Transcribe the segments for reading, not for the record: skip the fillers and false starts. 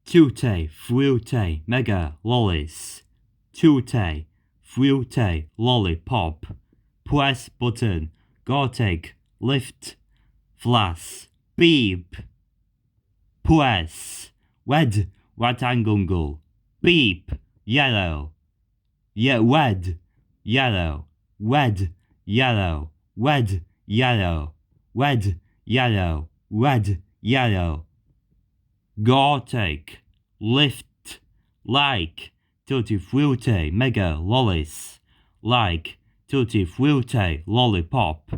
Tutti, Frutti, Mega Lollies. Tutti, Frutti, Lollipop. Press button. Gartic, lift. Flash, beep. Press. Red, rectangle. Beep, yellow. Red, yellow. Red, yellow. Red, yellow. Red, yellow. Red, yellow. Gartic, lift, like, Tutti Frutti, Mega Lollies, like, Tutti Frutti, Lollipop,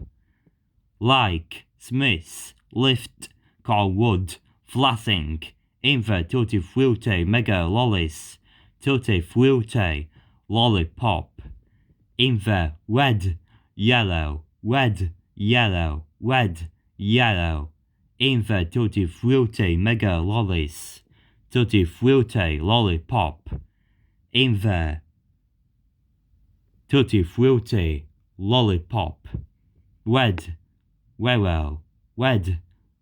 like, Smith, lift, Carwood, flashing, info Tutti Frutti, Mega Lollies, Tutti Frutti, Lollipop, info red, yellow, red, yellow, red, yellow. Info Tutti Frutti Mega Lollies. Tutti Frutti Lollipop. Info Tutti Frutti Lollipop. Red, yellow, red,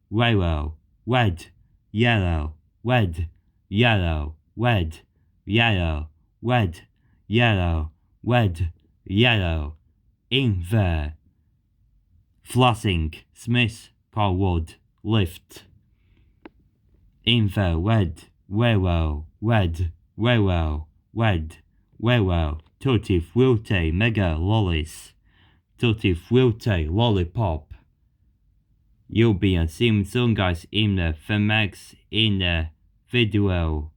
yellow, red, yellow, red, yellow, red, yellow, red, yellow, red, yellow. Info Flossing Smith Carwood. Lift. Info red, yellow, red, yellow, red, yellow. Tutti Frutti Mega Lollies. Tutti Frutti Lollipop. You'll be seeing some guys in the Phoenix in the video.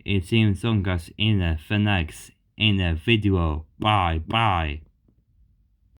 It's seeing some guys in the Phoenix in the video. Bye bye.